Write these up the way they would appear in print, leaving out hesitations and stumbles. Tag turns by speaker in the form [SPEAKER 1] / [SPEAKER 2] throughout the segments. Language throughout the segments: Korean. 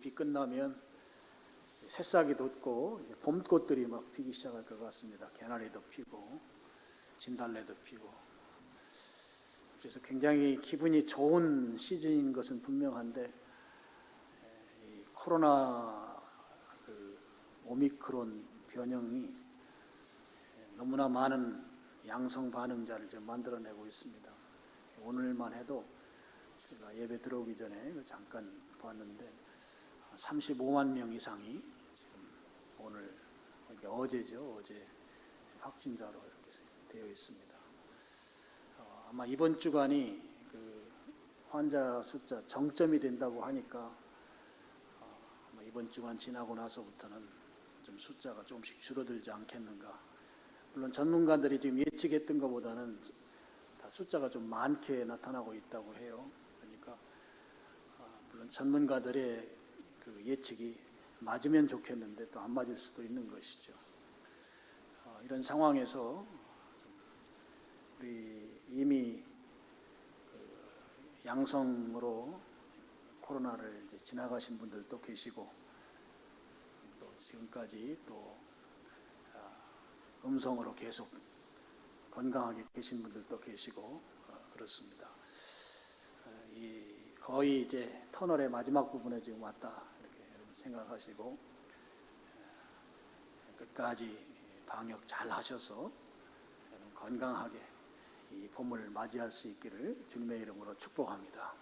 [SPEAKER 1] 비 끝나면 새싹이 돋고 봄꽃들이 막 피기 시작할 것 같습니다. 개나리도 피고 진달래도 피고, 그래서 굉장히 기분이 좋은 시즌인 것은 분명한데, 이 코로나 오미크론 변형이 너무나 많은 양성 반응자를 지금 만들어내고 있습니다. 오늘만 해도 제가 예배 들어오기 전에 잠깐 봤는데 35만 명 이상이 지금 오늘, 어제죠, 어제 확진자로 이렇게 되어 있습니다. 아마 이번 주간이 환자 숫자 정점이 된다고 하니까 아마 이번 주간 지나고 나서부터는 좀 숫자가 조금씩 줄어들지 않겠는가. 물론 전문가들이 지금 예측했던 것보다는 다 숫자가 좀 많게 나타나고 있다고 해요. 그러니까 물론 전문가들의 예측이 맞으면 좋겠는데 또 안 맞을 수도 있는 것이죠. 이런 상황에서 우리 이미 양성으로 코로나를 이제 지나가신 분들도 계시고, 또 지금까지 또 음성으로 계속 건강하게 계신 분들도 계시고 그렇습니다. 거의 이제 터널의 마지막 부분에 지금 왔다, 이렇게 여러분 생각하시고 끝까지 방역 잘 하셔서 건강하게 이 봄을 맞이할 수 있기를 주님의 이름으로 축복합니다.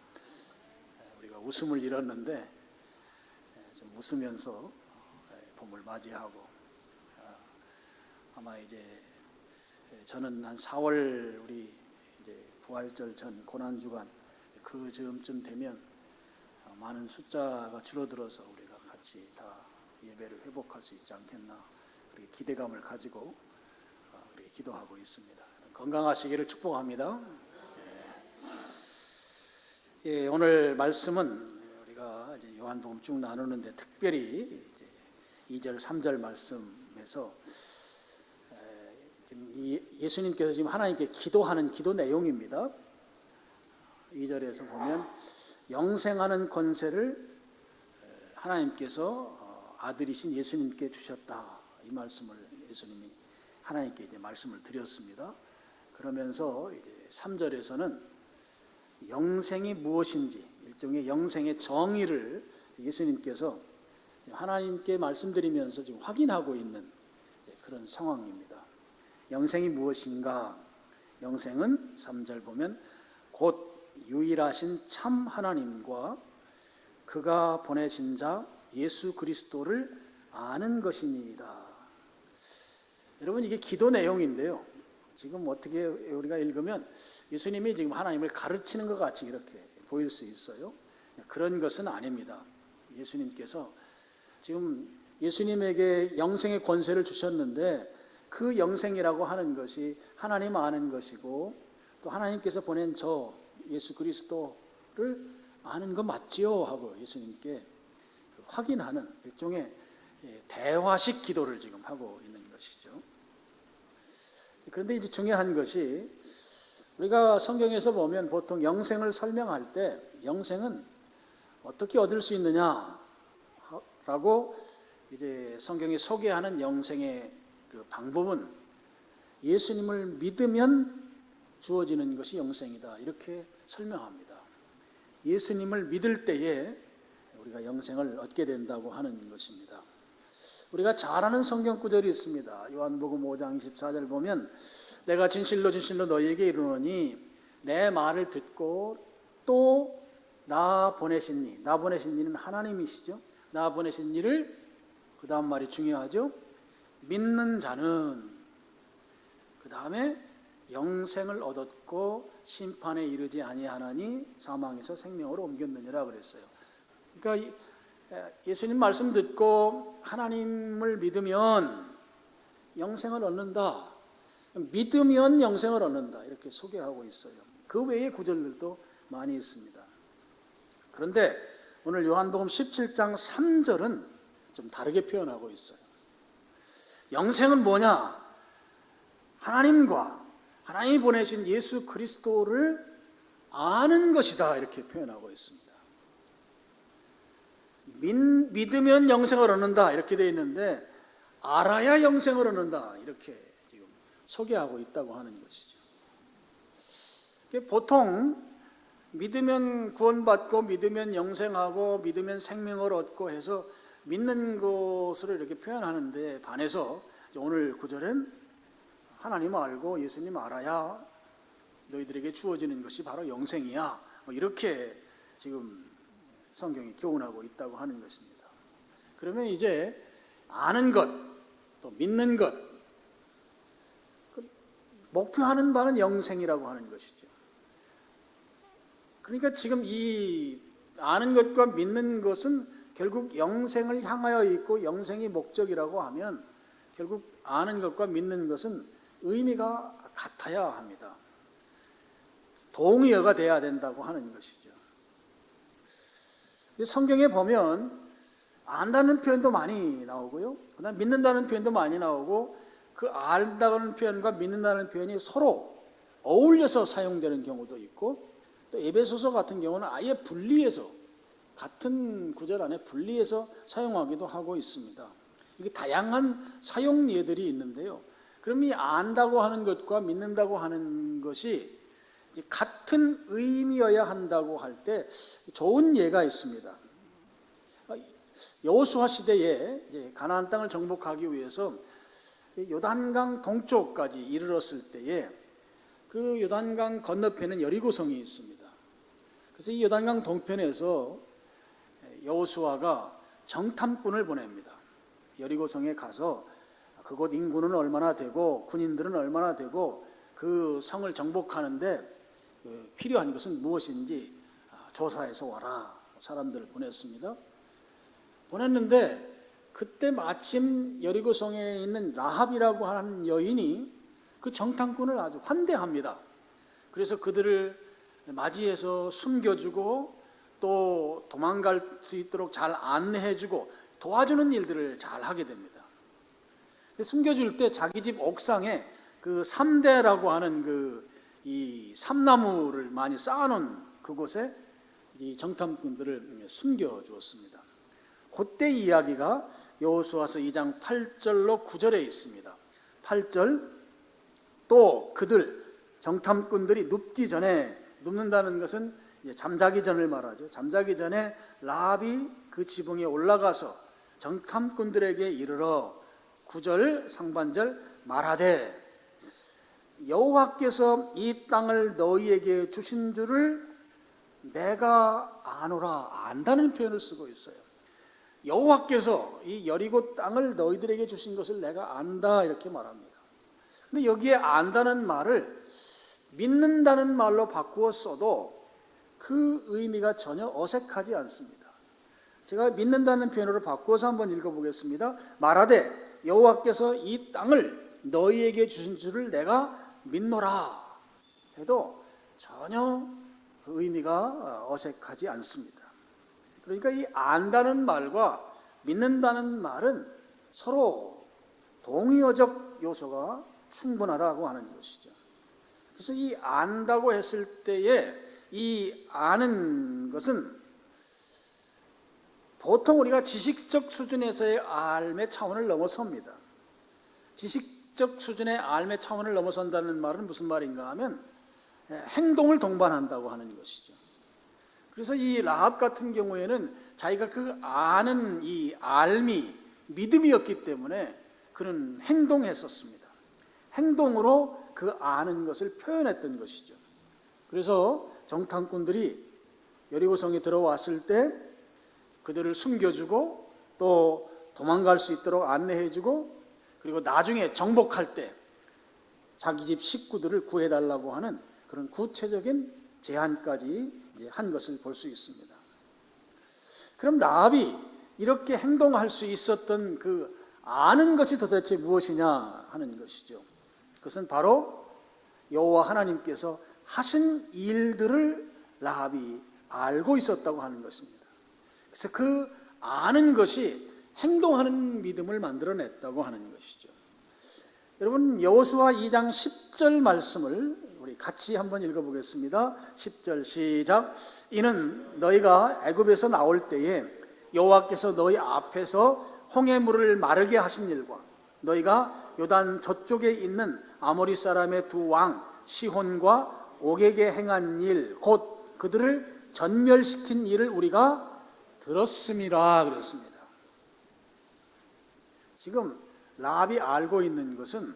[SPEAKER 1] 우리가 웃음을 잃었는데 좀 웃으면서 봄을 맞이하고, 아마 이제 저는 한 4월 우리 이제 부활절 전 고난주간 그 즈음쯤 되면 많은 숫자가 줄어들어서 우리가 같이 다 예배를 회복할 수 있지 않겠나, 그렇게 기대감을 가지고 그렇게 기도하고 있습니다. 건강하시기를 축복합니다. 예, 오늘 말씀은 우리가 이제 요한복음 쭉 나누는데 특별히 이제 2절, 3절 말씀에서 지금 예수님께서 지금 하나님께 기도하는 기도 내용입니다. 2절에서 보면 영생하는 권세를 하나님께서 아들이신 예수님께 주셨다, 이 말씀을 예수님이 하나님께 이제 말씀을 드렸습니다. 그러면서 이제 3절에서는 영생이 무엇인지, 일종의 영생의 정의를 예수님께서 하나님께 말씀드리면서 지금 확인하고 있는 그런 상황입니다. 영생이 무엇인가? 영생은 3절 보면 곧 유일하신 참 하나님과 그가 보내신 자 예수 그리스도를 아는 것이니이다. 여러분, 이게 기도 내용인데요, 지금 어떻게 우리가 읽으면 예수님이 지금 하나님을 가르치는 것 같이 이렇게 보일 수 있어요. 그런 것은 아닙니다. 예수님께서 지금 예수님에게 영생의 권세를 주셨는데 그 영생이라고 하는 것이 하나님 아는 것이고, 또 하나님께서 보낸 저 예수 그리스도를 아는 거 맞지요? 하고 예수님께 확인하는 일종의 대화식 기도를 지금 하고 있는 것이죠. 그런데 이제 중요한 것이, 우리가 성경에서 보면 보통 영생을 설명할 때 영생은 어떻게 얻을 수 있느냐라고 이제 성경이 소개하는 영생의 그 방법은 예수님을 믿으면 주어지는 것이 영생이다, 이렇게 설명합니다. 예수님을 믿을 때에 우리가 영생을 얻게 된다고 하는 것입니다. 우리가 잘 아는 성경 구절이 있습니다. 요한복음 5장 24절 보면 내가 진실로 진실로 너희에게 이르노니 내 말을 듣고 또 나 보내신 이, 나 보내신 이는 하나님이시죠. 나 보내신 이를, 그 다음 말이 중요하죠. 믿는 자는, 그 다음에 영생을 얻었고 심판에 이르지 아니하나니 사망에서 생명으로 옮겼느니라 그랬어요. 그러니까 예수님 말씀 듣고 하나님을 믿으면 영생을 얻는다, 믿으면 영생을 얻는다, 이렇게 소개하고 있어요. 그 외의 구절들도 많이 있습니다. 그런데 오늘 요한복음 17장 3절은 좀 다르게 표현하고 있어요. 영생은 뭐냐? 하나님이 보내신 예수 그리스도를 아는 것이다, 이렇게 표현하고 있습니다. 믿으면 영생을 얻는다 이렇게 되어 있는데 알아야 영생을 얻는다 이렇게 지금 소개하고 있다고 하는 것이죠. 보통 믿으면 구원받고 믿으면 영생하고 믿으면 생명을 얻고 해서 믿는 것으로 이렇게 표현하는데 반해서 오늘 구절은 하나님 알고 예수님 알아야 너희들에게 주어지는 것이 바로 영생이야 이렇게 지금 성경이 교훈하고 있다고 하는 것입니다. 그러면 이제 아는 것, 또 믿는 것, 목표하는 바는 영생이라고 하는 것이죠. 그러니까 지금 이 아는 것과 믿는 것은 결국 영생을 향하여 있고 영생이 목적이라고 하면 결국 아는 것과 믿는 것은 의미가 같아야 합니다. 동의어가 돼야 된다고 하는 것이죠. 성경에 보면 안다는 표현도 많이 나오고요. 그다음 믿는다는 표현도 많이 나오고 그 안다는 표현과 믿는다는 표현이 서로 어울려서 사용되는 경우도 있고 또 에베소서 같은 경우는 아예 분리해서 같은 구절 안에 분리해서 사용하기도 하고 있습니다. 이게 다양한 사용 예들이 있는데요. 그럼 이 안다고 하는 것과 믿는다고 하는 것이 같은 의미여야 한다고 할 때 좋은 예가 있습니다. 여호수아 시대에 이제 가나안 땅을 정복하기 위해서 요단강 동쪽까지 이르렀을 때에 그 요단강 건너편에는 여리고성이 있습니다. 그래서 이 요단강 동편에서 여호수아가 정탐꾼을 보냅니다. 여리고성에 가서 그곳 인구는 얼마나 되고 군인들은 얼마나 되고 그 성을 정복하는데 필요한 것은 무엇인지 조사해서 와라. 사람들을 보냈습니다. 보냈는데 그때 마침 여리고성에 있는 라합이라고 하는 여인이 그 정탐꾼을 아주 환대합니다. 그래서 그들을 맞이해서 숨겨주고 또 도망갈 수 있도록 잘 안내해주고 도와주는 일들을 잘 하게 됩니다. 숨겨줄 때 자기 집 옥상에 그 삼대라고 하는 이 삼나무를 많이 쌓아놓은 그곳에 이 정탐꾼들을 숨겨주었습니다. 그때 이야기가 여호수아서 2장 8절로 9절에 있습니다. 8절 또 그들 정탐꾼들이 눕기 전에 눕는다는 것은 잠자기 전을 말하죠. 잠자기 전에 라합이 그 지붕에 올라가서 정탐꾼들에게 이르러 9절 상반절 말하되 여호와께서 이 땅을 너희에게 주신 줄을 내가 아노라. 안다는 표현을 쓰고 있어요. 여호와께서 이 여리고 땅을 너희들에게 주신 것을 내가 안다 이렇게 말합니다. 근데 여기에 안다는 말을 믿는다는 말로 바꾸어 써도 그 의미가 전혀 어색하지 않습니다. 제가 믿는다는 표현으로 바꾸어서 한번 읽어보겠습니다. 말하되 여호와께서 이 땅을 너희에게 주신 줄을 내가 믿노라 해도 전혀 그 의미가 어색하지 않습니다. 그러니까 이 안다는 말과 믿는다는 말은 서로 동의어적 요소가 충분하다고 하는 것이죠. 그래서 이 안다고 했을 때에 이 아는 것은 보통 우리가 지식적 수준에서의 알의 차원을 넘어섭니다. 지식적 수준의 알의 차원을 넘어선다는 말은 무슨 말인가 하면 행동을 동반한다고 하는 것이죠. 그래서 이 라합 같은 경우에는 자기가 그 아는 이 알미, 믿음이었기 때문에 그는 행동했었습니다. 행동으로 그 아는 것을 표현했던 것이죠. 그래서 정탐꾼들이 여리고성에 들어왔을 때 그들을 숨겨주고 또 도망갈 수 있도록 안내해주고 그리고 나중에 정복할 때 자기 집 식구들을 구해달라고 하는 그런 구체적인 제안까지 한 것을 볼 수 있습니다. 그럼 라합이 이렇게 행동할 수 있었던 그 아는 것이 도대체 무엇이냐 하는 것이죠. 그것은 바로 여호와 하나님께서 하신 일들을 라합이 알고 있었다고 하는 것입니다. 그래서 그 아는 것이 행동하는 믿음을 만들어냈다고 하는 것이죠. 여러분 여호수아 2장 10절 말씀을 우리 같이 한번 읽어보겠습니다. 10절 시작. 이는 너희가 애굽에서 나올 때에 여호와께서 너희 앞에서 홍해물을 마르게 하신 일과 너희가 요단 저쪽에 있는 아모리 사람의 두 왕 시혼과 옥에게 행한 일 곧 그들을 전멸시킨 일을 우리가 들었음이라 그랬습니다. 지금 라합이 알고 있는 것은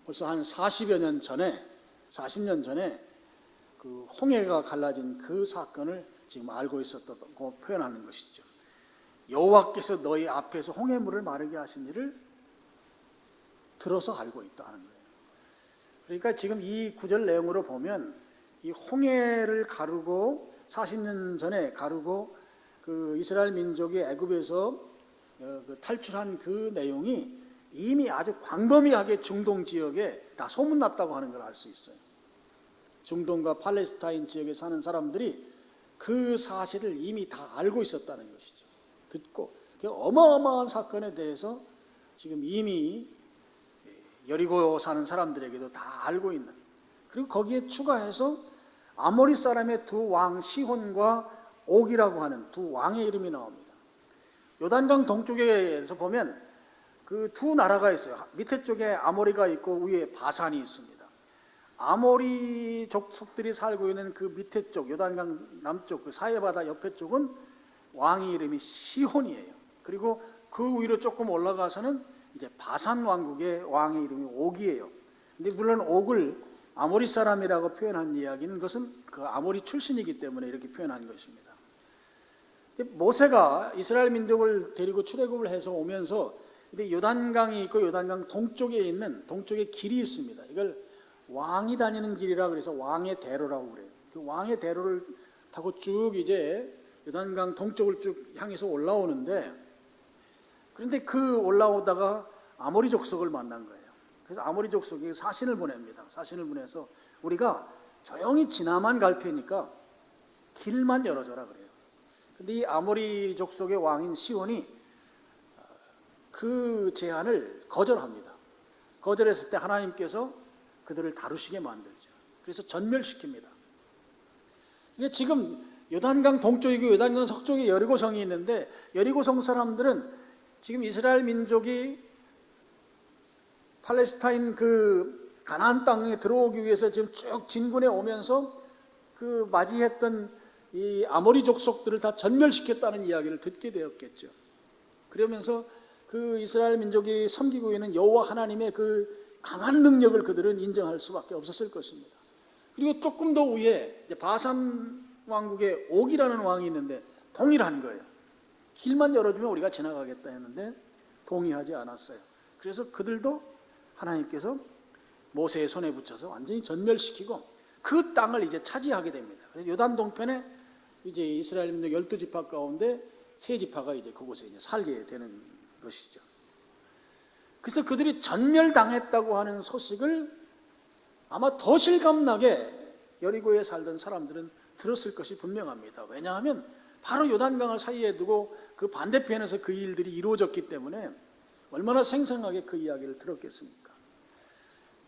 [SPEAKER 1] 벌써 한 40년 전에 그 홍해가 갈라진 그 사건을 지금 알고 있었다고 표현하는 것이죠. 여호와께서 너희 앞에서 홍해물을 마르게 하신 일을 들어서 알고 있다는 거예요. 그러니까 지금 이 구절 내용으로 보면 이 홍해를 가르고 40년 전에 가르고 그 이스라엘 민족이 애굽에서 탈출한 그 내용이 이미 아주 광범위하게 중동 지역에 다 소문났다고 하는 걸 알 수 있어요. 중동과 팔레스타인 지역에 사는 사람들이 그 사실을 이미 다 알고 있었다는 것이죠. 듣고 그 어마어마한 사건에 대해서 지금 이미 여리고 사는 사람들에게도 다 알고 있는, 그리고 거기에 추가해서 아모리 사람의 두 왕 시혼과 옥이라고 하는 두 왕의 이름이 나옵니다. 요단강 동쪽에서 보면 그 두 나라가 있어요. 밑에 쪽에 아모리가 있고 위에 바산이 있습니다. 아모리 족속들이 살고 있는 그 밑에 쪽 요단강 남쪽 그 사해바다 옆에 쪽은 왕의 이름이 시혼이에요. 그리고 그 위로 조금 올라가서는 이제 바산 왕국의 왕의 이름이 옥이에요. 근데 물론 옥을 아모리 사람이라고 표현한 이야기는 것은 그 아모리 출신이기 때문에 이렇게 표현한 것입니다. 모세가 이스라엘 민족을 데리고 출애굽을 해서 오면서 요단강이 있고 요단강 동쪽에 있는 동쪽에 길이 있습니다. 이걸 왕이 다니는 길이라 그래서 왕의 대로라고 그래요. 그 왕의 대로를 타고 쭉 이제 요단강 동쪽을 쭉 향해서 올라오는데, 그런데 그 올라오다가 아모리 족속을 만난 거예요. 그래서 아모리 족속이 사신을 보냅니다. 사신을 보내서 우리가 조용히 지나만 갈 테니까 길만 열어줘라 그래요. 근데 이 아모리 족속의 왕인 시온이 그 제안을 거절합니다. 거절했을 때 하나님께서 그들을 다루시게 만들죠. 그래서 전멸시킵니다. 지금 요단강 동쪽이고 요단강 서쪽에 여리고성이 있는데, 여리고성 사람들은 지금 이스라엘 민족이 팔레스타인 그 가나안 땅에 들어오기 위해서 지금 쭉 진군해 오면서 그 맞이했던 이 아모리 족속들을 다 전멸시켰다는 이야기를 듣게 되었겠죠. 그러면서 그 이스라엘 민족이 섬기고 있는 여호와 하나님의 그 강한 능력을 그들은 인정할 수밖에 없었을 것입니다. 그리고 조금 더 위에 이제 바산 왕국의 옥이라는 왕이 있는데 동일한 거예요. 길만 열어주면 우리가 지나가겠다 했는데 동의하지 않았어요. 그래서 그들도 하나님께서 모세의 손에 붙여서 완전히 전멸시키고 그 땅을 이제 차지하게 됩니다. 그래서 요단 동편에 이제 이스라엘 민족 12지파 가운데 3지파가 이제 그곳에 이제 살게 되는 것이죠. 그래서 그들이 전멸당했다고 하는 소식을 아마 더 실감나게 여리고에 살던 사람들은 들었을 것이 분명합니다. 왜냐하면 바로 요단강을 사이에 두고 그 반대편에서 그 일들이 이루어졌기 때문에 얼마나 생생하게 그 이야기를 들었겠습니까?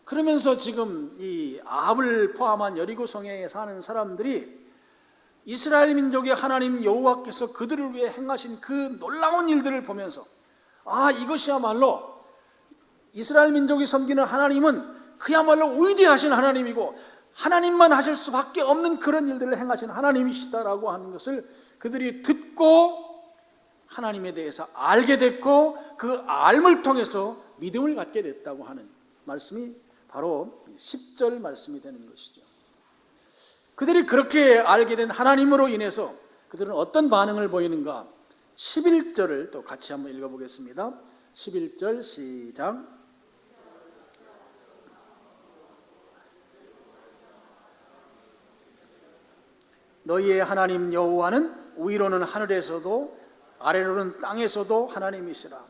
[SPEAKER 1] 그러면서 지금 이 아합을 포함한 여리고성에 사는 사람들이 이스라엘 민족의 하나님 여호와께서 그들을 위해 행하신 그 놀라운 일들을 보면서 이것이야말로 이스라엘 민족이 섬기는 하나님은 그야말로 위대하신 하나님이고 하나님만 하실 수밖에 없는 그런 일들을 행하신 하나님이시다라고 하는 것을 그들이 듣고 하나님에 대해서 알게 됐고 그 알을 통해서 믿음을 갖게 됐다고 하는 말씀이 바로 10절 말씀이 되는 것이죠. 그들이 그렇게 알게 된 하나님으로 인해서 그들은 어떤 반응을 보이는가? 11절을 또 같이 한번 읽어보겠습니다. 11절 시작. 너희의 하나님 여호와는 위로는 하늘에서도 아래로는 땅에서도 하나님이시라.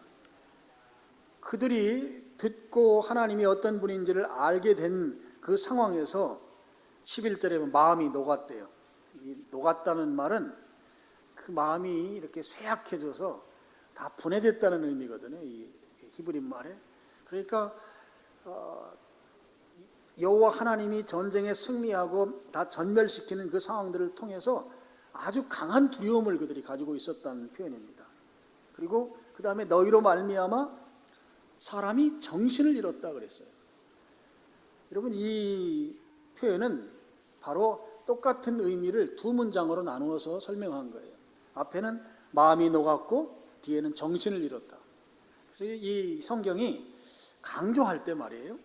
[SPEAKER 1] 그들이 듣고 하나님이 어떤 분인지를 알게 된 그 상황에서 11절에 마음이 녹았대요. 이 녹았다는 말은 그 마음이 이렇게 쇠약해져서 다 분해됐다는 의미거든요. 이 히브리 말에. 그러니까 여호와 하나님이 전쟁에 승리하고 다 전멸시키는 그 상황들을 통해서 아주 강한 두려움을 그들이 가지고 있었다는 표현입니다. 그리고 그 다음에 너희로 말미암아 사람이 정신을 잃었다 그랬어요. 여러분, 이 표현은 바로 똑같은 의미를 두 문장으로 나누어서 설명한 거예요. 앞에는 마음이 녹았고 뒤에는 정신을 잃었다. 그래서 이 성경이 강조할 때 말이에요,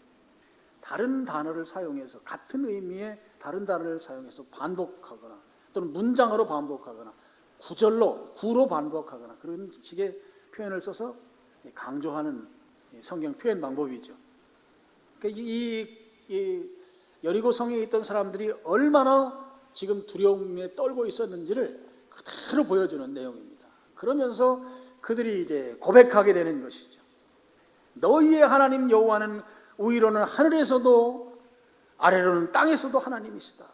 [SPEAKER 1] 다른 단어를 사용해서, 같은 의미의 다른 단어를 사용해서 반복하거나 또는 문장으로 반복하거나 구로 반복하거나 그런 식의 표현을 써서 강조하는 성경 표현 방법이죠. 그러니까 이 여리고성에 있던 사람들이 얼마나 지금 두려움에 떨고 있었는지를 그대로 보여주는 내용입니다. 그러면서 그들이 이제 고백하게 되는 것이죠. 너희의 하나님 여호와는 위로는 하늘에서도 아래로는 땅에서도 하나님이시다.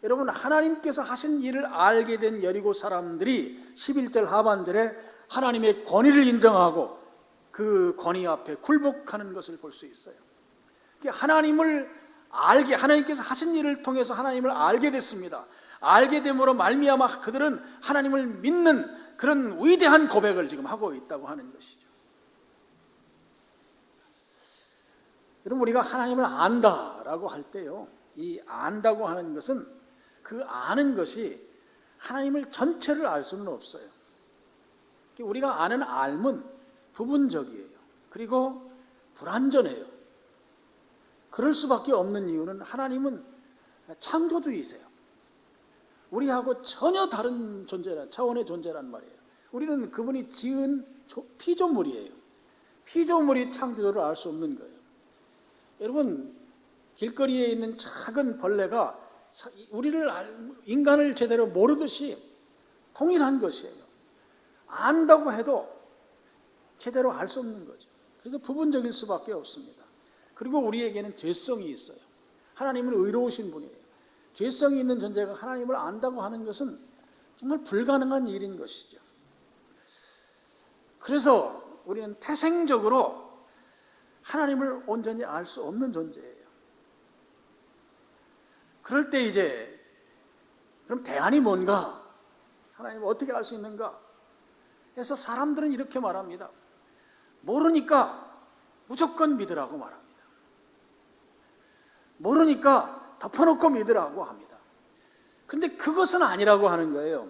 [SPEAKER 1] 여러분, 하나님께서 하신 일을 알게 된 여리고 사람들이 11절 하반절에 하나님의 권위를 인정하고 그 권위 앞에 굴복하는 것을 볼 수 있어요. 하나님께서 하신 일을 통해서 하나님을 알게 됐습니다. 알게 됨으로 말미암아 그들은 하나님을 믿는 그런 위대한 고백을 지금 하고 있다고 하는 것이죠. 여러분, 우리가 하나님을 안다라고 할 때요, 이 안다고 하는 것은 그 아는 것이 하나님을 전체를 알 수는 없어요. 우리가 아는 알은 부분적이에요. 그리고 불완전해요. 그럴 수밖에 없는 이유는 하나님은 창조주이세요. 우리하고 전혀 다른 차원의 존재란 말이에요. 우리는 그분이 지은 피조물이에요. 피조물이 창조주를 알 수 없는 거예요. 여러분, 길거리에 있는 작은 벌레가 인간을 제대로 모르듯이 동일한 것이에요. 안다고 해도 제대로 알 수 없는 거죠. 그래서 부분적일 수밖에 없습니다. 그리고 우리에게는 죄성이 있어요. 하나님은 의로우신 분이에요. 죄성이 있는 존재가 하나님을 안다고 하는 것은 정말 불가능한 일인 것이죠. 그래서 우리는 태생적으로 하나님을 온전히 알 수 없는 존재예요. 그럴 때 이제 그럼 대안이 뭔가? 하나님을 어떻게 알 수 있는가? 해서 사람들은 이렇게 말합니다. 모르니까 무조건 믿으라고 말합니다. 모르니까 덮어놓고 믿으라고 합니다. 근데 그것은 아니라고 하는 거예요.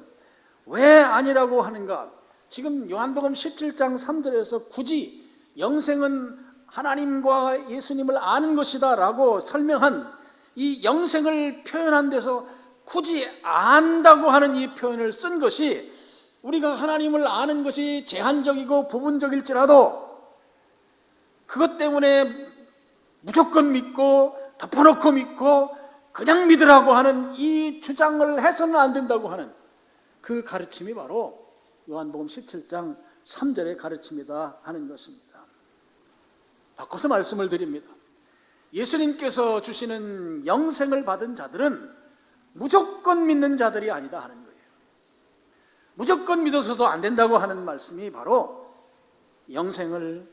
[SPEAKER 1] 왜 아니라고 하는가? 지금 요한복음 17장 3절에서 굳이 영생은 하나님과 예수님을 아는 것이다 라고 설명한 이 영생을 표현한 데서 굳이 안다고 하는 이 표현을 쓴 것이, 우리가 하나님을 아는 것이 제한적이고 부분적일지라도 그것 때문에 무조건 믿고 덮어놓고 믿고 그냥 믿으라고 하는 이 주장을 해서는 안 된다고 하는 그 가르침이 바로 요한복음 17장 3절의 가르침이다 하는 것입니다. 바꿔서 말씀을 드립니다. 예수님께서 주시는 영생을 받은 자들은 무조건 믿는 자들이 아니다 하는 거예요. 무조건 믿어서도 안 된다고 하는 말씀이 바로 영생을,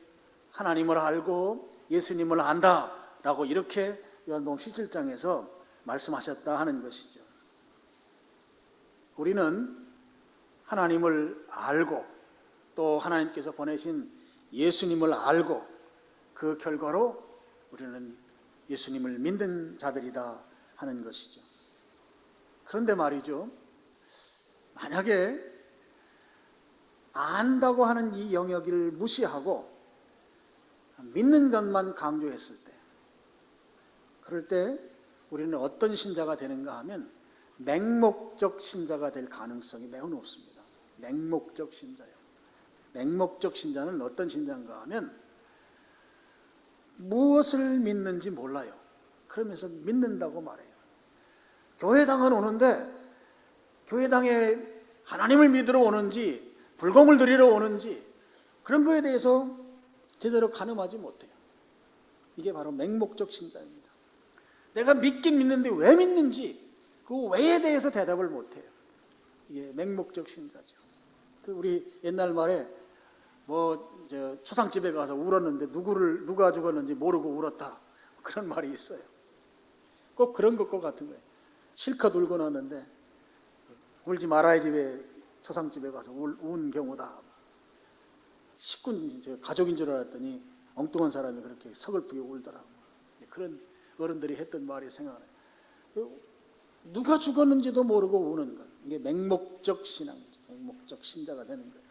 [SPEAKER 1] 하나님을 알고 예수님을 안다라고 이렇게 요한복음 17장에서 말씀하셨다 하는 것이죠. 우리는 하나님을 알고 또 하나님께서 보내신 예수님을 알고 그 결과로 우리는 예수님을 믿는 자들이다 하는 것이죠. 그런데 말이죠, 만약에 안다고 하는 이 영역을 무시하고 믿는 것만 강조했을 때, 그럴 때 우리는 어떤 신자가 되는가 하면 맹목적 신자가 될 가능성이 매우 높습니다. 맹목적 신자요. 맹목적 신자는 어떤 신자인가 하면 무엇을 믿는지 몰라요. 그러면서 믿는다고 말해요. 교회당은 오는데 교회당에 하나님을 믿으러 오는지 불공을 드리러 오는지 그런 거에 대해서 제대로 가늠하지 못해요. 이게 바로 맹목적 신자입니다. 내가 믿긴 믿는데 왜 믿는지 그 왜에 대해서 대답을 못해요. 이게 맹목적 신자죠. 우리 옛날 말에 초상집에 가서 울었는데 누가 죽었는지 모르고 울었다, 그런 말이 있어요. 꼭 그런 것과 같은 거예요. 실컷 울고 났는데 울지 말아야 집에 초상집에 가서 운 경우다. 식군 가족인 줄 알았더니 엉뚱한 사람이 그렇게 서글프게 울더라고. 그런 어른들이 했던 말이 생각나요. 누가 죽었는지도 모르고 우는 것. 이게 맹목적 신앙이죠. 맹목적 신자가 되는 거예요.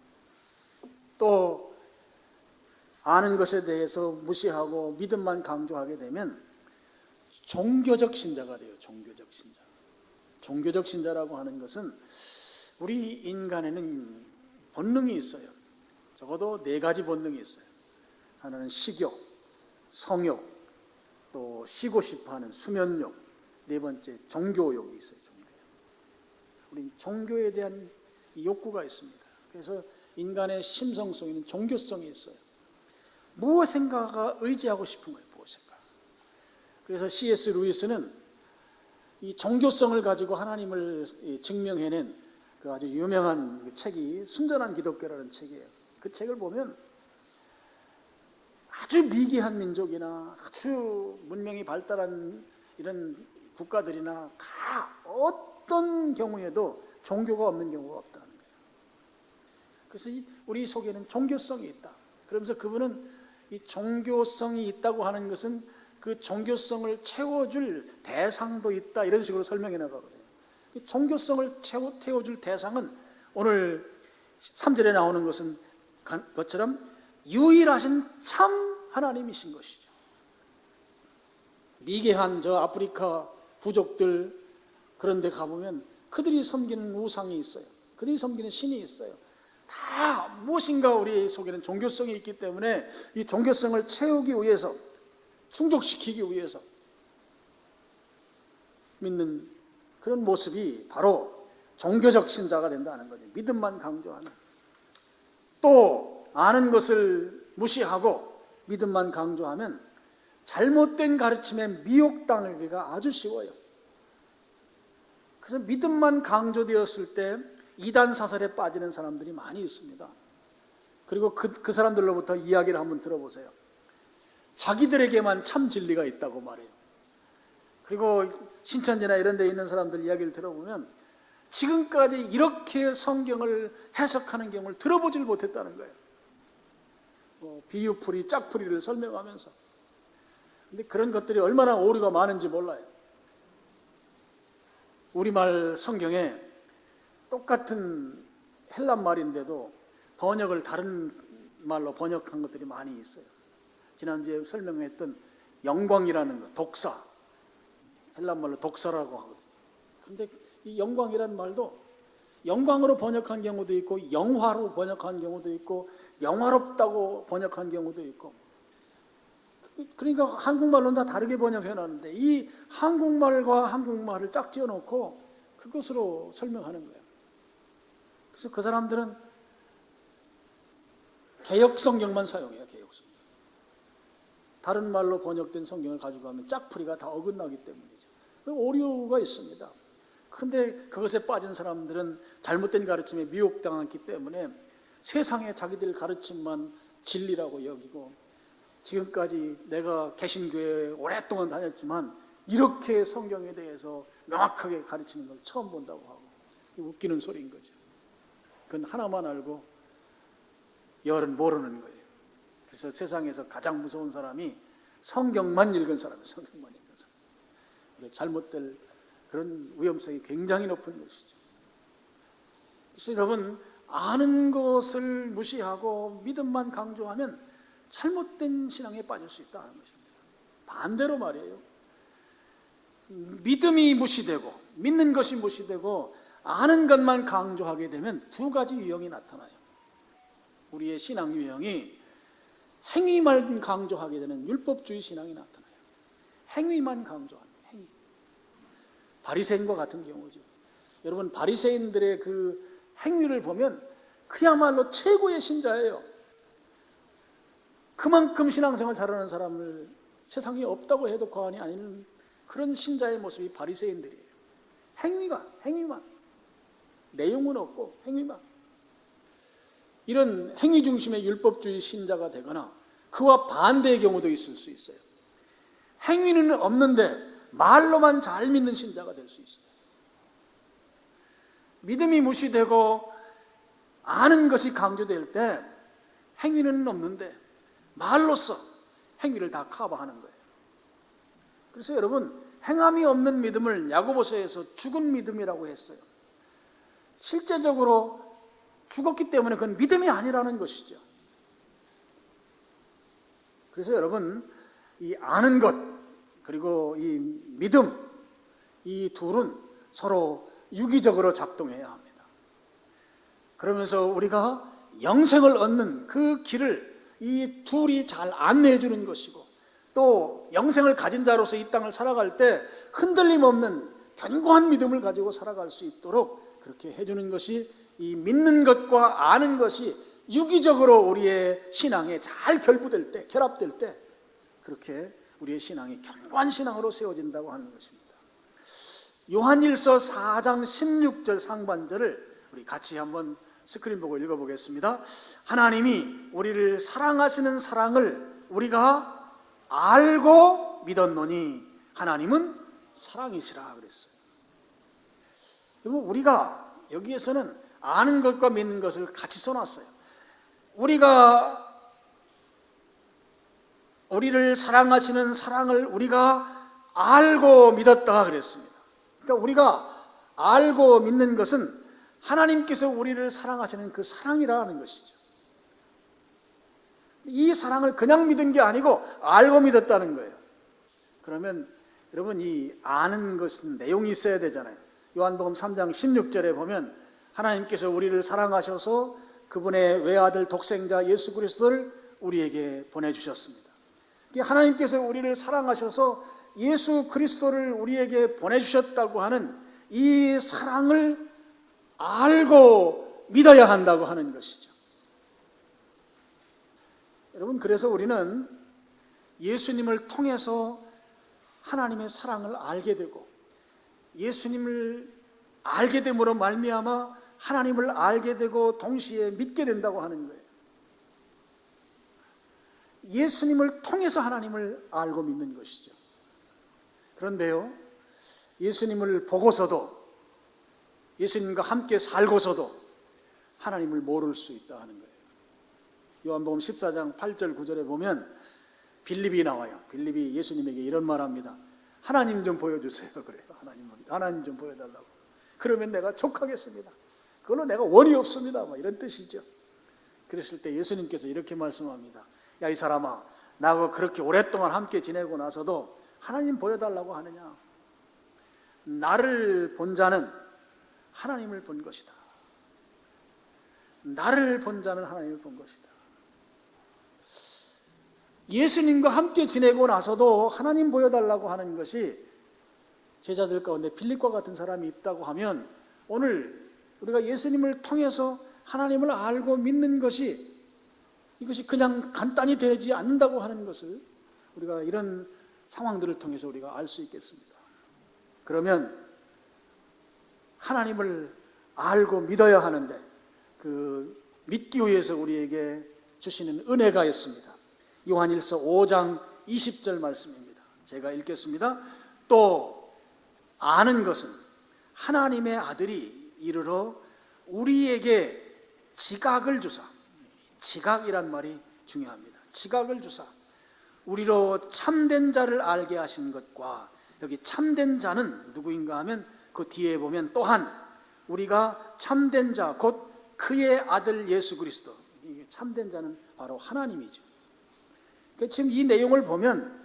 [SPEAKER 1] 또 아는 것에 대해서 무시하고 믿음만 강조하게 되면 종교적 신자가 돼요. 종교적 신자. 종교적 신자라고 하는 것은 우리 인간에는 본능이 있어요. 적어도 4가지 본능이 있어요. 하나는 식욕, 성욕, 또 쉬고 싶어하는 수면욕, 4번째 종교욕이 있어요. 우리 종교에 대한 욕구가 있습니다. 그래서 인간의 심성속에는 종교성이 있어요. 무엇인가가 의지하고 싶은 거예요. 무엇인가. 그래서 C.S. 루이스는 이 종교성을 가지고 하나님을 증명해낸 그 아주 유명한 책이 순전한 기독교라는 책이에요. 그 책을 보면 아주 미개한 민족이나 아주 문명이 발달한 이런 국가들이나 다 어떤 경우에도 종교가 없는 경우가 없다는 거예요. 그래서 우리 속에는 종교성이 있다. 그러면서 그분은 이 종교성이 있다고 하는 것은 그 종교성을 채워줄 대상도 있다, 이런 식으로 설명해 나가거든요. 이 종교성을 채워줄 대상은 오늘 3절에 나오는 것처럼 유일하신 참 하나님이신 것이죠. 미개한 저 아프리카 부족들 그런 데 가보면 그들이 섬기는 우상이 있어요. 그들이 섬기는 신이 있어요. 다 무엇인가 우리 속에는 종교성이 있기 때문에 이 종교성을 채우기 위해서, 충족시키기 위해서 믿는 그런 모습이 바로 종교적 신자가 된다는 거죠. 믿음만 강조하는. 또 아는 것을 무시하고 믿음만 강조하면 잘못된 가르침에 미혹당하기가 아주 쉬워요. 그래서 믿음만 강조되었을 때 이단 사설에 빠지는 사람들이 많이 있습니다. 그리고 그 사람들로부터 이야기를 한번 들어보세요. 자기들에게만 참 진리가 있다고 말해요. 그리고 신천지나 이런 데 있는 사람들 이야기를 들어보면 지금까지 이렇게 성경을 해석하는 경우를 들어보질 못했다는 거예요. 비유풀이, 짝풀이를 설명하면서. 근데 그런 것들이 얼마나 오류가 많은지 몰라요. 우리말 성경에 똑같은 헬란 말인데도 번역을 다른 말로 번역한 것들이 많이 있어요. 지난주에 설명했던 영광이라는 것, 독사, 헬란 말로 독사라고 하거든요. 근데 이 영광이라는 말도 영광으로 번역한 경우도 있고 영화로 번역한 경우도 있고 영화롭다고 번역한 경우도 있고, 그러니까 한국말로는 다 다르게 번역해놨는데 이 한국말과 한국말을 짝지어 놓고 그것으로 설명하는 거예요. 그래서 그 사람들은 개역 성경만 사용해요. 개역 성경. 다른 말로 번역된 성경을 가지고 가면 짝풀이가 다 어긋나기 때문이죠. 오류가 있습니다. 그런데 그것에 빠진 사람들은 잘못된 가르침에 미혹당했기 때문에 세상에 자기들 가르침만 진리라고 여기고, 지금까지 내가 개신교에 오랫동안 다녔지만 이렇게 성경에 대해서 명확하게 가르치는 걸 처음 본다고 하고, 웃기는 소리인 거죠. 그건 하나만 알고 열은 모르는 거예요. 그래서 세상에서 가장 무서운 사람이 성경만 읽은 사람이에요. 성경만 읽은 사람. 잘못될 그런 위험성이 굉장히 높은 것이죠. 그래서 여러분, 아는 것을 무시하고 믿음만 강조하면 잘못된 신앙에 빠질 수 있다는 것입니다. 반대로 말이에요. 믿음이 무시되고 믿는 것이 무시되고 아는 것만 강조하게 되면 2가지 유형이 나타나요. 우리의 신앙 유형이 행위만 강조하게 되는 율법주의 신앙이 나타나요. 행위만 강조하는 거예요. 행위. 바리새인과 같은 경우죠. 여러분, 바리새인들의 그 행위를 보면 그야말로 최고의 신자예요. 그만큼 신앙생활 잘하는 사람을 세상에 없다고 해도 과언이 아닌 그런 신자의 모습이 바리새인들이에요. 행위만. 내용은 없고 행위만. 이런 행위 중심의 율법주의 신자가 되거나 그와 반대의 경우도 있을 수 있어요. 행위는 없는데 말로만 잘 믿는 신자가 될 수 있어요. 믿음이 무시되고 아는 것이 강조될 때 행위는 없는데 말로써 행위를 다 커버하는 거예요. 그래서 여러분, 행함이 없는 믿음을 야고보서에서 죽은 믿음이라고 했어요. 실제적으로 죽었기 때문에 그건 믿음이 아니라는 것이죠. 그래서 여러분, 이 아는 것 그리고 이 믿음, 이 둘은 서로 유기적으로 작동해야 합니다. 그러면서 우리가 영생을 얻는 그 길을 이 둘이 잘 안내해 주는 것이고, 또 영생을 가진 자로서 이 땅을 살아갈 때 흔들림 없는 견고한 믿음을 가지고 살아갈 수 있도록 그렇게 해주는 것이, 이 믿는 것과 아는 것이 유기적으로 우리의 신앙에 잘 결부될 때, 결합될 때 그렇게 우리의 신앙이 견고한 신앙으로 세워진다고 하는 것입니다. 요한일서 4장 16절 상반절을 우리 같이 한번 스크린 보고 읽어보겠습니다. 하나님이 우리를 사랑하시는 사랑을 우리가 알고 믿었노니 하나님은 사랑이시라 그랬어요. 여러분, 우리가 여기에서는 아는 것과 믿는 것을 같이 써놨어요. 우리가 우리를 사랑하시는 사랑을 우리가 알고 믿었다 그랬습니다. 그러니까 우리가 알고 믿는 것은 하나님께서 우리를 사랑하시는 그 사랑이라는 것이죠. 이 사랑을 그냥 믿은 게 아니고 알고 믿었다는 거예요. 그러면 여러분, 이 아는 것은 내용이 있어야 되잖아요. 요한복음 3장 16절에 보면 하나님께서 우리를 사랑하셔서 그분의 외아들 독생자 예수 그리스도를 우리에게 보내주셨습니다. 하나님께서 우리를 사랑하셔서 예수 그리스도를 우리에게 보내주셨다고 하는 이 사랑을 알고 믿어야 한다고 하는 것이죠. 여러분, 그래서 우리는 예수님을 통해서 하나님의 사랑을 알게 되고, 예수님을 알게 됨으로 말미암아 하나님을 알게 되고 동시에 믿게 된다고 하는 거예요. 예수님을 통해서 하나님을 알고 믿는 것이죠. 그런데요, 예수님을 보고서도, 예수님과 함께 살고서도 하나님을 모를 수 있다 하는 거예요. 요한복음 14장 8절 9절에 보면 빌립이 나와요. 빌립이 예수님에게 이런 말합니다. 하나님 좀 보여주세요. 그래요. 하나님 좀 보여달라고. 그러면 내가 족하겠습니다. 그걸로 내가 원이 없습니다. 이런 뜻이죠. 그랬을 때 예수님께서 이렇게 말씀합니다. 야, 이 사람아, 나하고 그렇게 오랫동안 함께 지내고 나서도 하나님 보여달라고 하느냐? 나를 본 자는 하나님을 본 것이다. 나를 본 자는 하나님을 본 것이다. 예수님과 함께 지내고 나서도 하나님 보여달라고 하는 것이, 제자들 가운데 빌립과 같은 사람이 있다고 하면 오늘 우리가 예수님을 통해서 하나님을 알고 믿는 것이, 이것이 그냥 간단히 되지 않는다고 하는 것을 우리가 이런 상황들을 통해서 우리가 알 수 있겠습니다. 그러면 하나님을 알고 믿어야 하는데 그 믿기 위해서 우리에게 주시는 은혜가 있습니다. 요한일서 5장 20절 말씀입니다. 제가 읽겠습니다. 또 아는 것은 하나님의 아들이 이르러 우리에게 지각을 주사, 지각이란 말이 중요합니다. 지각을 주사 우리로 참된 자를 알게 하신 것과, 여기 참된 자는 누구인가 하면 그 뒤에 보면 또한 우리가 참된 자 곧 그의 아들 예수 그리스도, 참된 자는 바로 하나님이죠. 지금 이 내용을 보면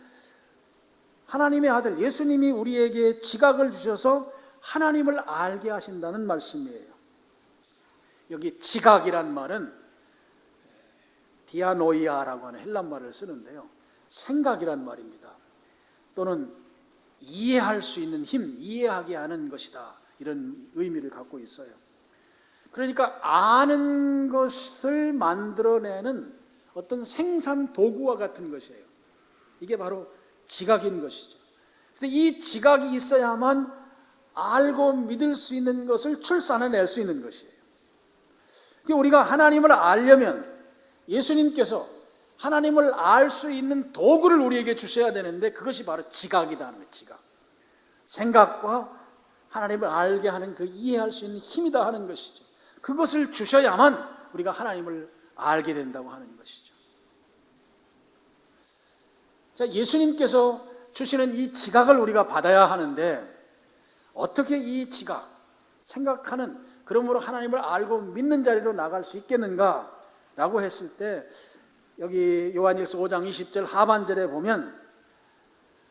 [SPEAKER 1] 하나님의 아들 예수님이 우리에게 지각을 주셔서 하나님을 알게 하신다는 말씀이에요. 여기 지각이란 말은 디아노이아라고 하는 헬란말을 쓰는데요, 생각이란 말입니다. 또는 이해할 수 있는 힘, 이해하게 하는 것이다, 이런 의미를 갖고 있어요. 그러니까 아는 것을 만들어내는 어떤 생산 도구와 같은 것이에요. 이게 바로 지각인 것이죠. 그래서 이 지각이 있어야만 알고 믿을 수 있는 것을 출산해낼 수 있는 것이에요. 우리가 하나님을 알려면 예수님께서 하나님을 알 수 있는 도구를 우리에게 주셔야 되는데, 그것이 바로 지각이라는 거예요. 지각. 생각과 하나님을 알게 하는 그 이해할 수 있는 힘이다 하는 것이죠. 그것을 주셔야만 우리가 하나님을 알게 된다고 하는 것이죠. 자, 예수님께서 주시는 이 지각을 우리가 받아야 하는데 어떻게 이 지각, 생각하는, 그러므로 하나님을 알고 믿는 자리로 나갈 수 있겠는가라고 했을 때 여기 요한일서 5장 20절 하반절에 보면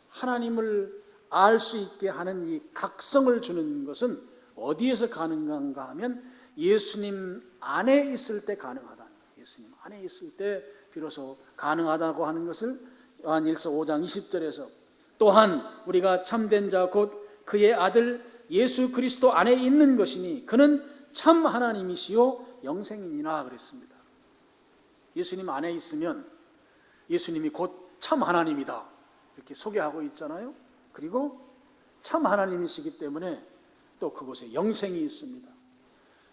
[SPEAKER 1] 하나님을 알 수 있게 하는 이 각성을 주는 것은 어디에서 가능한가 하면 예수님 안에 있을 때 가능하다. 예수님 안에 있을 때 비로소 가능하다고 하는 것을 요한일서 5장 20절에서 또한 우리가 참된 자 곧 그의 아들 예수 그리스도 안에 있는 것이니 그는 참 하나님이시요 영생이니라 그랬습니다. 예수님 안에 있으면 예수님이 곧 참 하나님이다 이렇게 소개하고 있잖아요. 그리고 참 하나님이시기 때문에 또 그곳에 영생이 있습니다.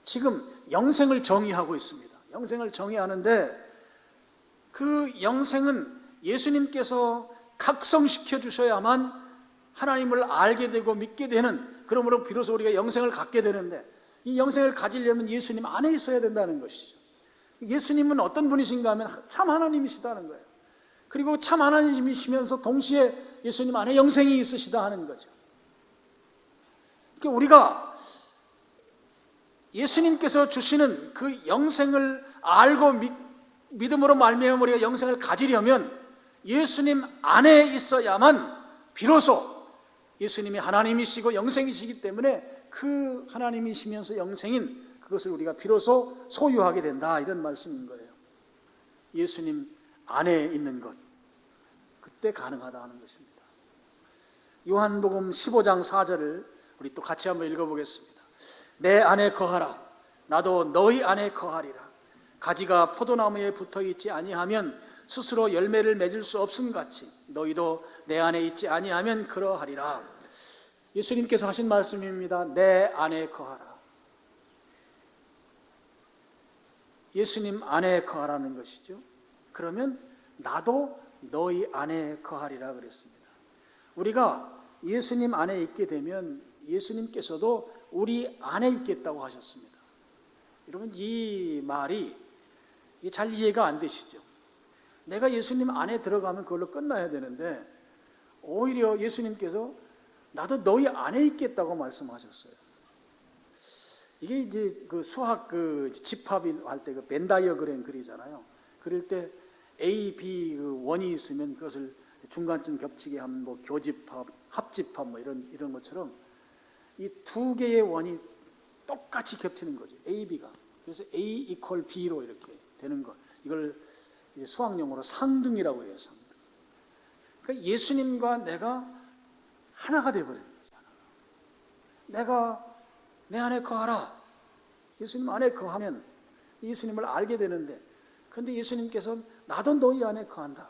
[SPEAKER 1] 지금 영생을 정의하고 있습니다. 영생을 정의하는데 그 영생은 예수님께서 각성시켜 주셔야만 하나님을 알게 되고 믿게 되는, 그러므로 비로소 우리가 영생을 갖게 되는데 이 영생을 가지려면 예수님 안에 있어야 된다는 것이죠. 예수님은 어떤 분이신가 하면 참 하나님이시다는 거예요. 그리고 참 하나님이시면서 동시에 예수님 안에 영생이 있으시다 하는 거죠. 그러니까 우리가 예수님께서 주시는 그 영생을 알고 믿음으로 말미암아 우리가 영생을 가지려면 예수님 안에 있어야만 비로소 예수님이 하나님이시고 영생이시기 때문에 그 하나님이시면서 영생인 그것을 우리가 비로소 소유하게 된다, 이런 말씀인 거예요. 예수님 안에 있는 것, 그때 가능하다 하는 것입니다. 요한복음 15장 4절을 우리 또 같이 한번 읽어보겠습니다. 내 안에 거하라, 나도 너희 안에 거하리라. 가지가 포도나무에 붙어있지 아니하면 스스로 열매를 맺을 수 없음 같이 너희도 내 안에 있지 아니하면 그러하리라. 예수님께서 하신 말씀입니다. 내 안에 거하라. 예수님 안에 거하라는 것이죠. 그러면 나도 너희 안에 거하리라 그랬습니다. 우리가 예수님 안에 있게 되면 예수님께서도 우리 안에 있겠다고 하셨습니다. 여러분, 이 말이 잘 이해가 안 되시죠? 내가 예수님 안에 들어가면 그걸로 끝나야 되는데 오히려 예수님께서 나도 너희 안에 있겠다고 말씀하셨어요. 이게 이제 그 수학 그 집합이 할 때 그 벤 다이어그램 그리잖아요. 그릴 때 A, B 그 원이 있으면 그것을 중간쯤 겹치게 하면 뭐 교집합, 합집합 뭐 이런 것처럼 이 두 개의 원이 똑같이 겹치는 거죠. A, B가. 그래서 A 이퀄 B로 이렇게 되는 것. 이걸 이제 수학용어로 상등이라고 해요. 상등. 그러니까 예수님과 내가 하나가 되어버리는 거죠. 내가 내 안에 거하라. 예수님 안에 거하면 예수님을 알게 되는데, 그런데 예수님께서는 나도 너희 안에 거한다.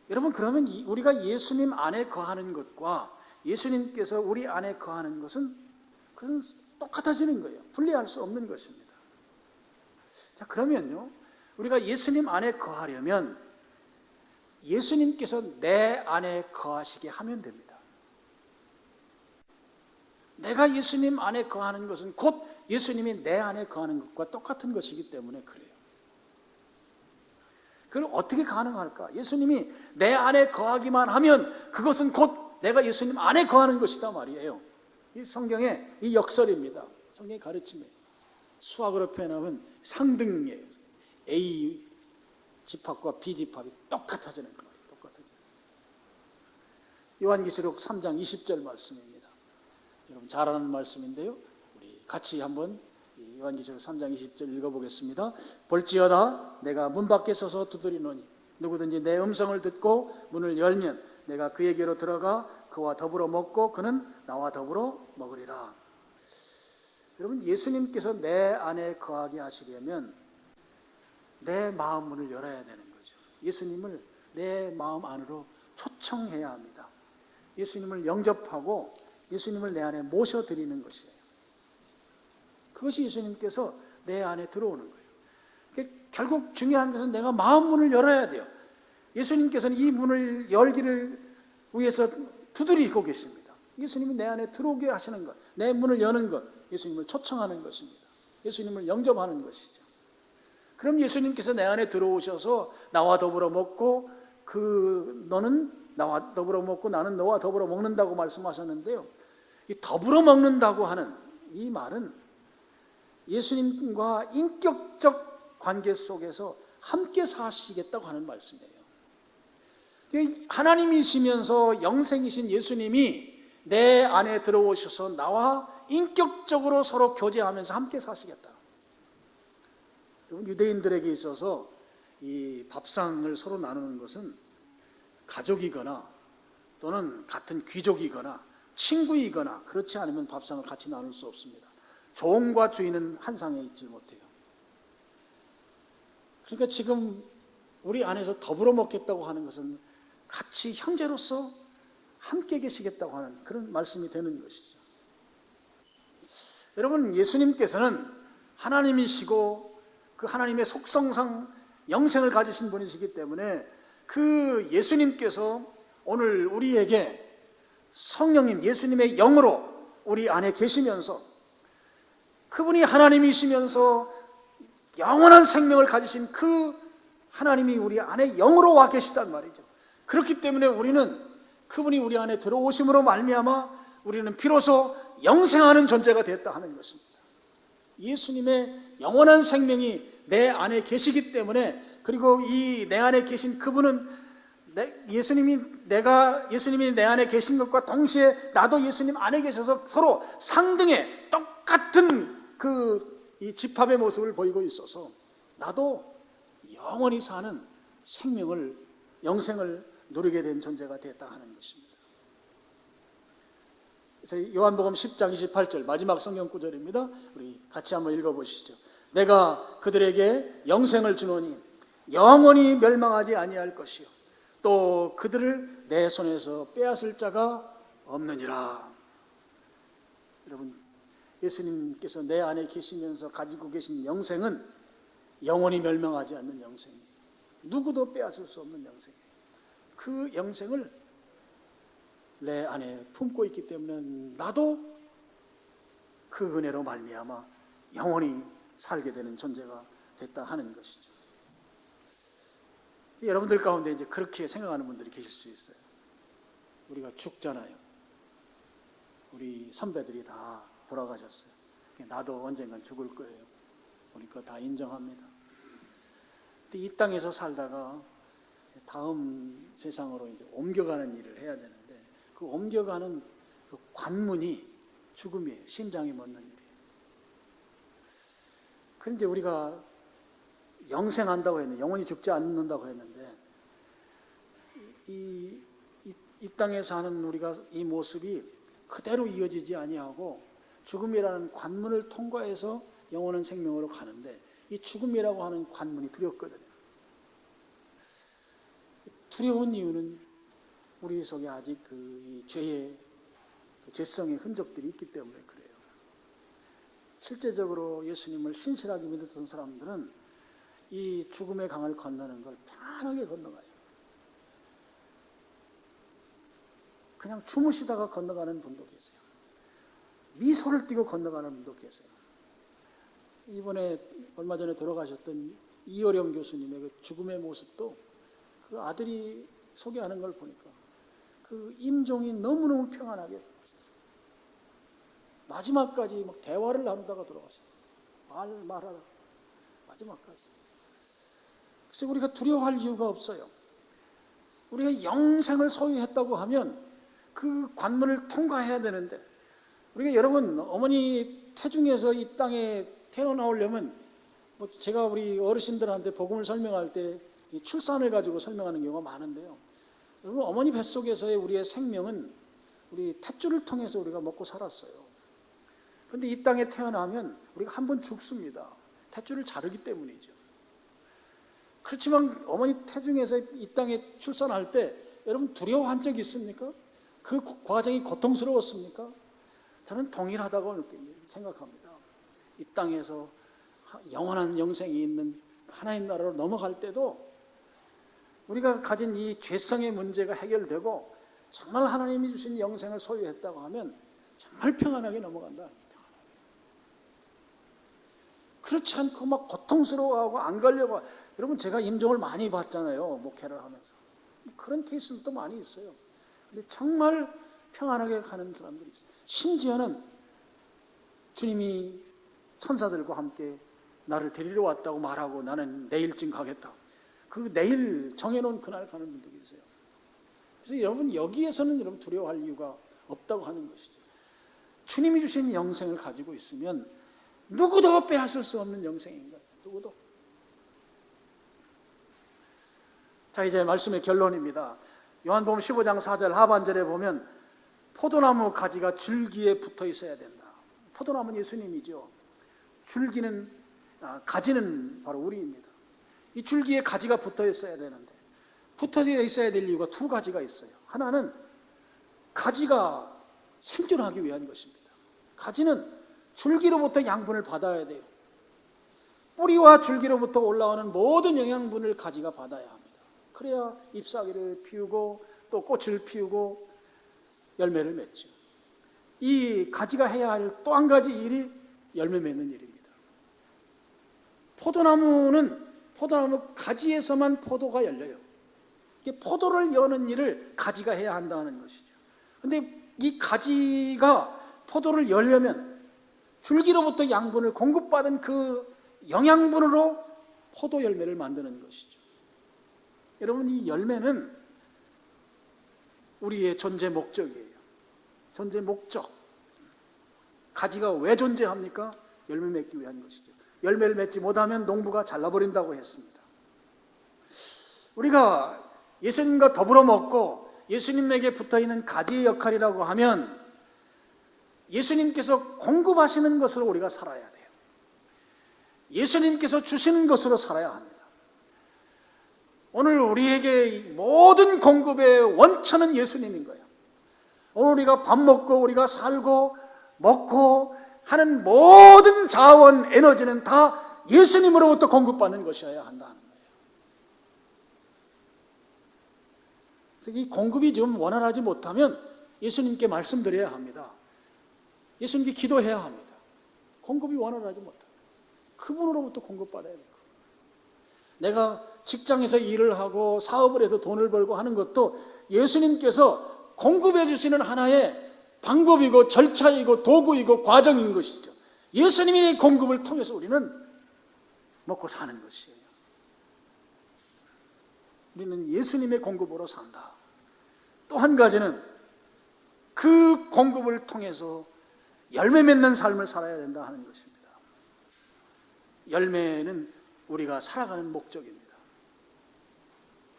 [SPEAKER 1] 여러분, 그러면 우리가 예수님 안에 거하는 것과 예수님께서 우리 안에 거하는 것은 그건 똑같아지는 거예요. 분리할 수 없는 것입니다. 자, 그러면요, 우리가 예수님 안에 거하려면 예수님께서 내 안에 거하시게 하면 됩니다. 내가 예수님 안에 거하는 것은 곧 예수님이 내 안에 거하는 것과 똑같은 것이기 때문에 그래요. 그럼 어떻게 가능할까? 예수님이 내 안에 거하기만 하면 그것은 곧 내가 예수님 안에 거하는 것이다 말이에요. 이 성경의 이 역설입니다. 성경의 가르침이에요. 수학으로 표현하면 상등이에요. A 집합과 B 집합이 똑같아지는 거예요. 똑같아지는. 요한계시록 3장 20절 말씀입니다. 여러분 잘 아는 말씀인데요. 우리 같이 한번 요한계시록 3장 20절 읽어보겠습니다. 볼지어다 내가 문 밖에 서서 두드리노니 누구든지 내 음성을 듣고 문을 열면 내가 그에게로 들어가 그와 더불어 먹고 그는 나와 더불어 먹으리라. 여러분, 예수님께서 내 안에 거하게 하시려면 내 마음 문을 열어야 되는 거죠. 예수님을 내 마음 안으로 초청해야 합니다. 예수님을 영접하고 예수님을 내 안에 모셔드리는 것이에요. 그것이 예수님께서 내 안에 들어오는 거예요. 결국 중요한 것은 내가 마음 문을 열어야 돼요. 예수님께서는 이 문을 열기를 위해서 두드리고 계십니다. 예수님이 내 안에 들어오게 하시는 것, 내 문을 여는 것, 예수님을 초청하는 것입니다. 예수님을 영접하는 것이죠. 그럼 예수님께서 내 안에 들어오셔서 나와 더불어 먹고 너는 나와 더불어 먹고 나는 너와 더불어 먹는다고 말씀하셨는데요. 이 더불어 먹는다고 하는 이 말은 예수님과 인격적 관계 속에서 함께 사시겠다고 하는 말씀이에요. 하나님이시면서 영생이신 예수님이 내 안에 들어오셔서 나와 인격적으로 서로 교제하면서 함께 사시겠다. 여러분, 유대인들에게 있어서 이 밥상을 서로 나누는 것은 가족이거나 또는 같은 귀족이거나 친구이거나 그렇지 않으면 밥상을 같이 나눌 수 없습니다. 종과 주인은 한 상에 있지 못해요. 그러니까 지금 우리 안에서 더불어 먹겠다고 하는 것은 같이 형제로서 함께 계시겠다고 하는 그런 말씀이 되는 것이죠. 여러분, 예수님께서는 하나님이시고 그 하나님의 속성상 영생을 가지신 분이시기 때문에 그 예수님께서 오늘 우리에게 성령님, 예수님의 영으로 우리 안에 계시면서 그분이 하나님이시면서 영원한 생명을 가지신 그 하나님이 우리 안에 영으로 와 계시단 말이죠. 그렇기 때문에 우리는 그분이 우리 안에 들어오심으로 말미암아 우리는 비로소 영생하는 존재가 됐다 하는 것입니다. 예수님의 영원한 생명이 내 안에 계시기 때문에, 그리고 이 내 안에 계신 그분은 예수님이 내 안에 계신 것과 동시에 나도 예수님 안에 계셔서 서로 상등의 똑같은 이 집합의 모습을 보이고 있어서 나도 영원히 사는 영생을 누리게 된 존재가 됐다 하는 것입니다. 요한복음 10장 28절 마지막 성경 구절입니다. 우리 같이 한번 읽어보시죠. 내가 그들에게 영생을 주노니 영원히 멸망하지 아니할 것이요 또 그들을 내 손에서 빼앗을 자가 없느니라. 여러분, 예수님께서 내 안에 계시면서 가지고 계신 영생은 영원히 멸망하지 않는 영생이에요. 누구도 빼앗을 수 없는 영생이에요. 그 영생을 내 안에 품고 있기 때문에 나도 그 은혜로 말미암아 영원히 살게 되는 존재가 됐다 하는 것이죠. 여러분들 가운데 이제 그렇게 생각하는 분들이 계실 수 있어요. 우리가 죽잖아요. 우리 선배들이 다 돌아가셨어요. 나도 언젠간 죽을 거예요. 우리 거 다 인정합니다. 근데 이 땅에서 살다가 다음 세상으로 이제 옮겨가는 일을 해야 되는데 그 옮겨가는 그 관문이 죽음이에요. 심장이 멎는 일이에요. 그런데 우리가 영생한다고 했는데, 영원히 죽지 않는다고 했는데 이 땅에 사는 우리가 이 모습이 그대로 이어지지 아니하고 죽음이라는 관문을 통과해서 영원한 생명으로 가는데, 이 죽음이라고 하는 관문이 두렵거든요. 두려운 이유는 우리 속에 아직 이 죄의 죄성의 흔적들이 있기 때문에 그래요. 실제적으로 예수님을 신실하게 믿었던 사람들은 이 죽음의 강을 건너는 걸 편하게 건너가요. 그냥 주무시다가 건너가는 분도 계세요. 미소를 띠고 건너가는 분도 계세요. 이번에 얼마 전에 돌아가셨던 이어령 교수님의 그 죽음의 모습도 그 아들이 소개하는 걸 보니까 그 임종이 너무너무 평안하게 돌아가셨어요. 마지막까지 막 대화를 나누다가 돌아가셨어요. 말하다 마지막까지. 그래서 우리가 두려워할 이유가 없어요. 우리가 영생을 소유했다고 하면 그 관문을 통과해야 되는데, 우리가 여러분, 어머니 태중에서 이 땅에 태어나오려면 제가 우리 어르신들한테 복음을 설명할 때 출산을 가지고 설명하는 경우가 많은데요. 여러분, 어머니 뱃속에서의 우리의 생명은 우리 탯줄을 통해서 우리가 먹고 살았어요. 그런데 이 땅에 태어나면 우리가 한 번 죽습니다. 탯줄을 자르기 때문이죠. 그렇지만 어머니 태중에서 이 땅에 출산할 때 여러분 두려워한 적이 있습니까? 그 과정이 고통스러웠습니까? 저는 동일하다고 생각합니다. 이 땅에서 영원한 영생이 있는 하나님 나라로 넘어갈 때도 우리가 가진 이 죄성의 문제가 해결되고 정말 하나님이 주신 영생을 소유했다고 하면 정말 평안하게 넘어간다. 그렇지 않고 막 고통스러워하고 안 가려고. 여러분, 제가 임종을 많이 봤잖아요, 목회를 하면서. 그런 케이스도 많이 있어요. 근데 정말 평안하게 가는 사람들이 있어요. 심지어는 주님이 천사들과 함께 나를 데리러 왔다고 말하고 나는 내일쯤 가겠다. 그 내일 정해놓은 그날 가는 분들이 계세요. 그래서 여러분, 여기에서는 여러분 두려워할 이유가 없다고 하는 것이죠. 주님이 주신 영생을 가지고 있으면 누구도 빼앗을 수 없는 영생인 거예요. 누구도. 자, 이제 말씀의 결론입니다. 요한복음 15장 4절 하반절에 보면 포도나무 가지가 줄기에 붙어 있어야 된다. 포도나무는 예수님이죠. 가지는 바로 우리입니다. 이 줄기에 가지가 붙어 있어야 되는데, 붙어 있어야 될 이유가 두 가지가 있어요. 하나는 가지가 생존하기 위한 것입니다. 가지는 줄기로부터 양분을 받아야 돼요. 뿌리와 줄기로부터 올라오는 모든 영양분을 가지가 받아야 합니다. 그래야 잎사귀를 피우고 또 꽃을 피우고 열매를 맺죠. 이 가지가 해야 할 또 한 가지 일이 열매 맺는 일입니다. 포도나무 가지에서만 포도가 열려요. 이게 포도를 여는 일을 가지가 해야 한다는 것이죠. 그런데 이 가지가 포도를 열려면 줄기로부터 양분을 공급받은 그 영양분으로 포도 열매를 만드는 것이죠. 여러분, 이 열매는 우리의 존재 목적이에요. 존재 목적. 가지가 왜 존재합니까? 열매 맺기 위한 것이죠. 열매를 맺지 못하면 농부가 잘라버린다고 했습니다. 우리가 예수님과 더불어 먹고 예수님에게 붙어있는 가지의 역할이라고 하면 예수님께서 공급하시는 것으로 우리가 살아야 돼요. 예수님께서 주시는 것으로 살아야 합니다. 오늘 우리에게 모든 공급의 원천은 예수님인 거예요. 오늘 우리가 밥 먹고 우리가 살고 먹고 하는 모든 자원, 에너지는 다 예수님으로부터 공급받는 것이어야 한다는 거예요. 그래서 이 공급이 좀 원활하지 못하면 예수님께 말씀드려야 합니다. 예수님께 기도해야 합니다. 공급이 원활하지 못하면 그분으로부터 공급받아야 돼요. 내가 직장에서 일을 하고 사업을 해서 돈을 벌고 하는 것도 예수님께서 공급해 주시는 하나의 방법이고 절차이고 도구이고 과정인 것이죠. 예수님의 공급을 통해서 우리는 먹고 사는 것이에요. 우리는 예수님의 공급으로 산다. 또 한 가지는 그 공급을 통해서 열매 맺는 삶을 살아야 된다 하는 것입니다. 열매는 우리가 살아가는 목적입니다.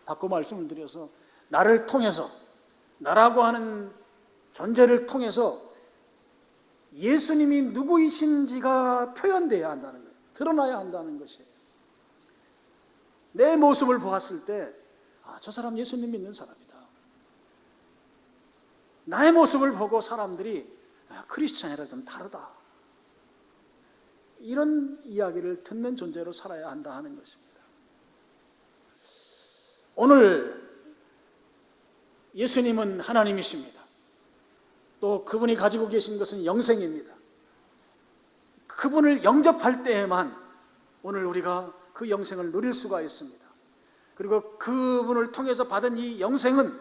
[SPEAKER 1] 바꿔 말씀을 드려서 나를 통해서, 나라고 하는 존재를 통해서 예수님이 누구이신지가 표현되어야 한다는 거예요. 드러나야 한다는 것이에요. 내 모습을 보았을 때 저 사람 예수님 믿는 사람이다. 나의 모습을 보고 사람들이 크리스찬이라 좀 다르다. 이런 이야기를 듣는 존재로 살아야 한다 하는 것입니다. 오늘 예수님은 하나님이십니다. 또 그분이 가지고 계신 것은 영생입니다. 그분을 영접할 때에만 오늘 우리가 그 영생을 누릴 수가 있습니다. 그리고 그분을 통해서 받은 이 영생은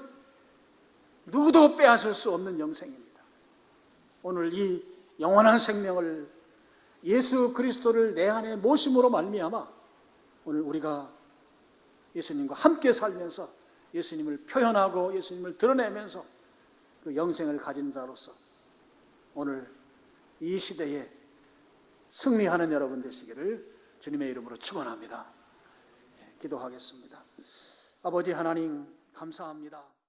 [SPEAKER 1] 누구도 빼앗을 수 없는 영생입니다. 오늘 이 영원한 생명을 예수 그리스도를 내 안에 모심으로 말미암아 오늘 우리가 예수님과 함께 살면서 예수님을 표현하고 예수님을 드러내면서 그 영생을 가진 자로서 오늘 이 시대에 승리하는 여러분 되시기를 주님의 이름으로 축원합니다. 기도하겠습니다. 아버지 하나님 감사합니다.